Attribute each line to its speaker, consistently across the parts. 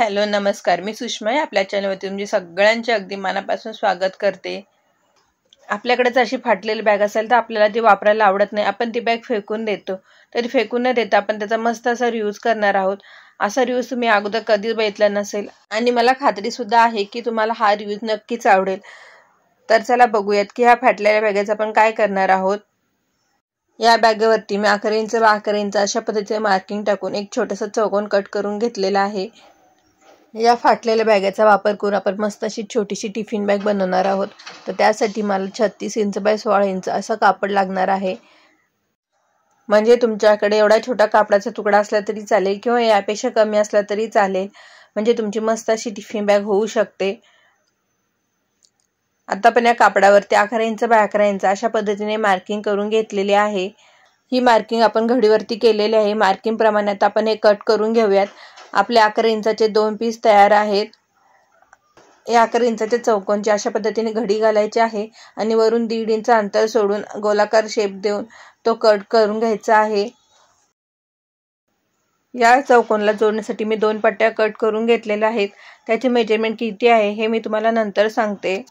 Speaker 1: Hello नमस्कार, मी सुषमा आहे. आपल्या चॅनलवरती तुमचे सगळ्यांचे अगदी मनापासून स्वागत करते. आपल्याकडेच अशी फाटलेली बॅग असेल तर आपल्याला ती वापरायला आवडत नाही, आपण ती बॅग फेकून देतो. तरी फेकून न देता आपण त्याचा मस्त असा रियूज करणार आहोत. असा रियूज तुम्ही अगोदर कधीच बघितला नसेल आणि मला खात्री सुद्धा आहे की तुम्हाला हा रियूज नक्कीच आवडेल. तर चला बघूयात की ह्या फाटलेल्या बॅगेचं आपण काय करणार आहोत. या बॅगेवरती मी 11 इंच व 11 इंच अशा पद्धतीने मार्किंग टाकून एक छोटासा चौकोन कट करून घेतलेला आहे. या फाटलेल्या बॅगेचा वापर करून आपण मस्त अशी छोटीशी टिफिन बॅग बनवणार आहोत. तर त्यासाठी मला 36 इंच बाय 16 इंच असं कापड लागणार आहे. म्हणजे तुमच्याकडे एवढा छोटा कापडाचा तुकडा असला तरी चालेल किंवा यापेक्षा कमी असला तरी चालेल, म्हणजे तुमची मस्त अशी टिफिन बॅग होऊ शकते. आता आपण या कापडावरती 11 इंच बाय 11 इंच अशा पद्धतीने मार्किंग करून घेतलेली आहे. ही मार्किंग आपण घडीवरती केलेली आहे. मार्किंग प्रमाणे आता आपण हे कट करून घेऊयात. आपले 11 इंचाचे 2 पीस तयार आहेत. या 11 इंचाच्या चौकोनची अशा पद्धतीने घडी घालायची आहे आणि वरून 1.5 इंच अंतर सोडून गोलाकार शेप देऊन तो कट करून घ्यायचा आहे. या चौकोनला जोडण्यासाठी मी 2 पट्ट्या कट करून घेतलेल्या आहेत. त्याचे मेजरमेंट किती आहे हे मी तुम्हाला नंतर सांगते.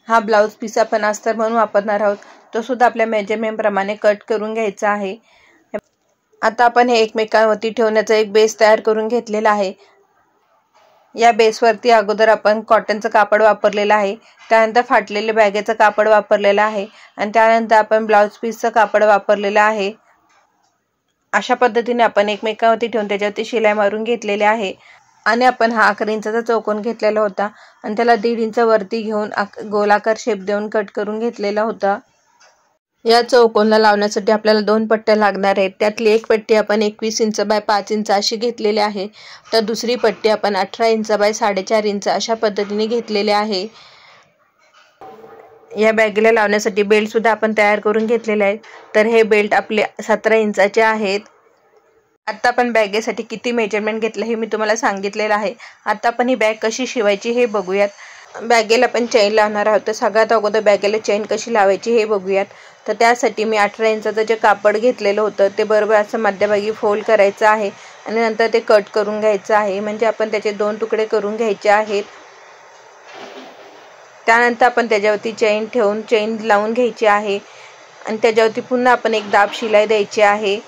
Speaker 1: हा ब्लाउज पीस आपण अस्तर म्हणून वापरणार आहोत, तो सुद्धा आपल्या मेजरमेंट प्रमाणे कट करून घ्यायचा आहे. आता आपण हे एकमेकांवरती ठेवण्याचा एक बेस तयार करून घेतलेला आहे. या बेसवरती अगोदर आपण कॉटनचं कापड वापरलेलं आहे, त्यानंतर फाटलेले बॅगेचं कापड वापरलेलं आहे आणि त्यानंतर आपण ब्लाउज पीसचं कापड वापरलेलं आहे. अशा पद्धतीने आपण एकमेकांवरती ठेवून त्याच्यावरती शिलाई मारून घेतलेली आहे. आणि आपण हा 11 इंचाचा चौकोन घेतलेला होता आणि त्याला 1.5 इंच वरती घेऊन गोलाकार शेप देऊन कट करून घेतलेला होता. या चौकोनला लावण्यासाठी आपल्याला 2 पट्ट्या लागणार आहेत. त्यातली एक पट्टी आपण 21 इंच बाय 5 इंच अशी घेतलेली आहे, तर दुसरी पट्टी आपण 18 इंच बाय 4.5 इंच अशा पद्धतीने घेतलेली आहे. या बॅगेला लावण्यासाठी बेल्ट सुद्धा आपण तयार करून घेतलेले आहेत. तर हे बेल्ट आपले 17 इंचाचे आहेत. आता आपण बॅगेसाठी किती मेजरमेंट घेतलं हे मी तुम्हाला सांगितलेलं आहे. आता आपण ही बॅग कशी शिवायची हे बघूयात. बॅगेला आपण चेन लावणार आहोत, तर सगळ्यात अगोदर बॅगेला चेन कशी लावायची हे बघूयात. तर त्यासाठी मी 18 इंचाचं जे कापड घेतलेलं होतं ते बरोबर असं मध्यभागी फोल्ड करायचं आहे आणि नंतर ते कट करून घ्यायचं आहे. म्हणजे आपण त्याचे 2 तुकडे करून घ्यायचे आहेत. त्यानंतर आपण त्याच्यावरती चेन ठेवून चेन लावून घ्यायची आहे आणि त्याच्यावरती पुन्हा आपण एक दाब शिलाई द्यायची आहे.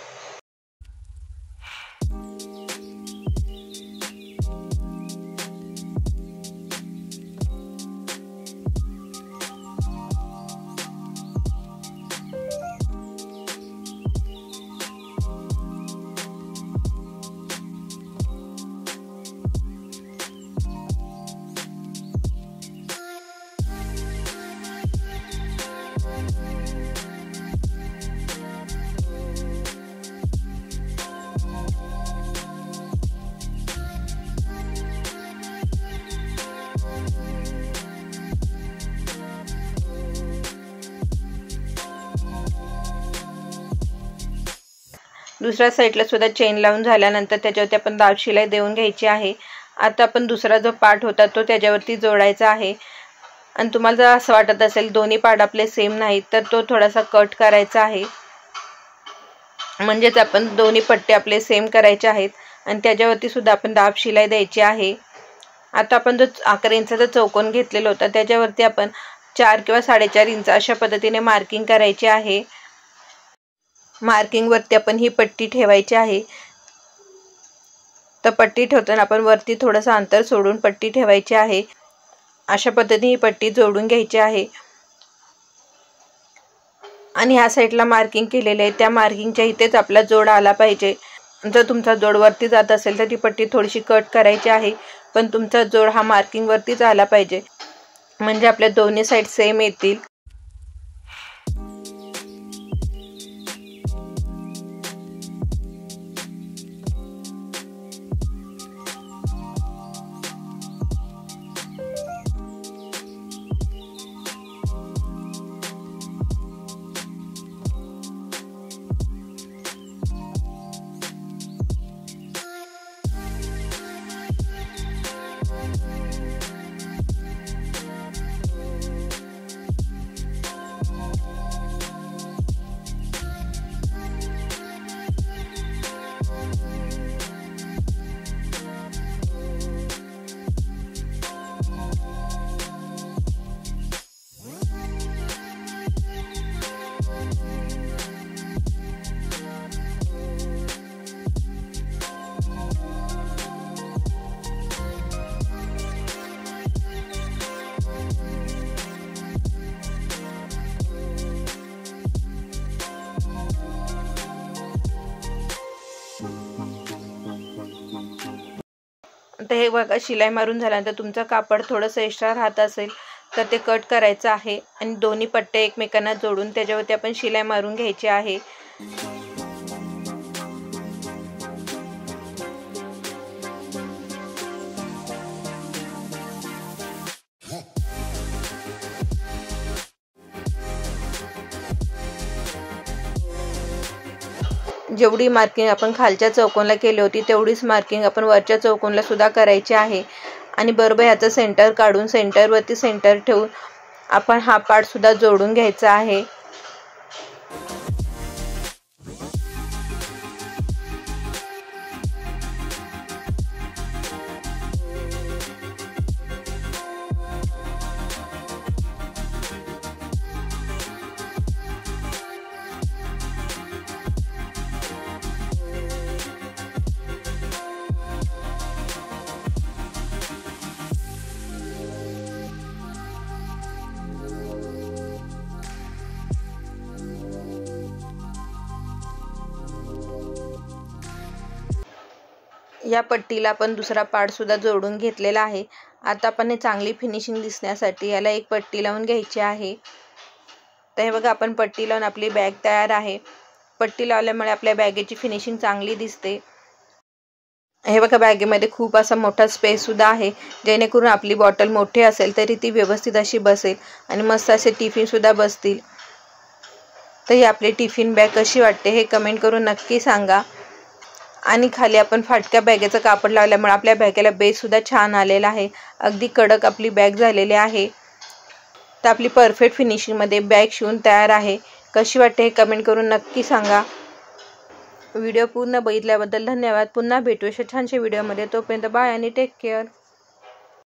Speaker 1: दुसऱ्या साईडला सुद्धा चेन लावून झाल्यानंतर त्याच्यावरती आपण दाब शिलाई देऊन घ्यायची आहे. आता आपण दुसरा जो पार्ट होता तो त्याच्यावरती जोडायचा आहे आणि तुम्हाला जर असं वाटत असेल दोन्ही पार्ट आपले सेम नाहीत तर तो थोडासा कट करायचा आहे. म्हणजेच आपण दोन्ही पट्टे आपले सेम करायचे आहेत आणि त्याच्यावरती सुद्धा आपण दाब शिलाई द्यायची आहे. आता आपण जो 11 इंचाचा चौकोन घेतलेला होता त्याच्यावरती आपण 4 किंवा 4.5 इंच अशा पद्धतीने मार्किंग करायची आहे. मार्किंगवरती आपण ही पट्टी ठेवायची आहे. तर पट्टी ठेवताना आपण वरती थोडंसं अंतर सोडून पट्टी ठेवायची आहे. अशा पद्धतीने ही पट्टी जोडून घ्यायची आहे आणि ह्या साईडला मार्किंग केलेले आहे त्या मार्किंगच्या इथेच आपला जोड आला पाहिजे. जर तुमचा जोड वरती जात असेल तर ती पट्टी थोडीशी कट करायची आहे, पण तुमचा जोड हा मार्किंगवरतीच आला पाहिजे, म्हणजे आपल्या दोन्ही साईड सेम येतील. तर हे बघा, शिलाई मारून झाल्यानंतर तुमचं कापड थोडंसं एक्स्ट्रा राहत असेल तर ते कट करायचं आहे आणि दोन्ही पट्टे एकमेकांना जोडून त्याच्यावरती आपण शिलाई मारून घ्यायची आहे। जेवढी मार्किंग आपण खालच्या चौकोनला केली होती तेवढीच मार्किंग आपण वरच्या चौकोनला सुद्धा करायची आहे आणि बरोबर याचं सेंटर काढून सेंटरवरती सेंटर ठेवून आपण हा पार्ट सुद्धा जोडून घ्यायचा आहे। या पट्टीला आपण दुसरा पार्ट सुद्धा जोडून घेतलेला आहे। आता आपण चांगली फिनिशिंग दिसण्यासाठी याला एक पट्टी लावून घ्यायची आहे। तर हे बघा, आपण पट्टी लावून आपली बॅग तयार आहे। पट्टी लावल्यामुळे आपल्या बॅगेची फिनिशिंग चांगली दिसते। हे बघा, बॅगेमध्ये खूप असा मोठा स्पेस सुद्धा आहे, जेणेकरून आपली बॉटल मोठी असेल तरी ती व्यवस्थित अशी बसेल आणि मस्त असे टिफिन सुद्धा बसतील। तर ही आपली टिफिन बॅग कशी वाटते हे कमेंट करून नक्की सांगा। आणि खाली आपण फाटक्या बॅगेचं कापड लावल्यामुळे आपल्या बॅगेला बेस सुद्धा छान आलेला आहे। अगदी कडक आपली बॅग झालेली आहे। तर आपली परफेक्ट फिनिशिंगमध्ये बॅग शिवून तयार आहे। कशी वाटते हे कमेंट करून नक्की सांगा। व्हिडिओ पूर्ण बघितल्याबद्दल धन्यवाद। पुन्हा भेटू अशा छानशा व्हिडिओमध्ये। तोपर्यंत बाय आणि टेक केअर।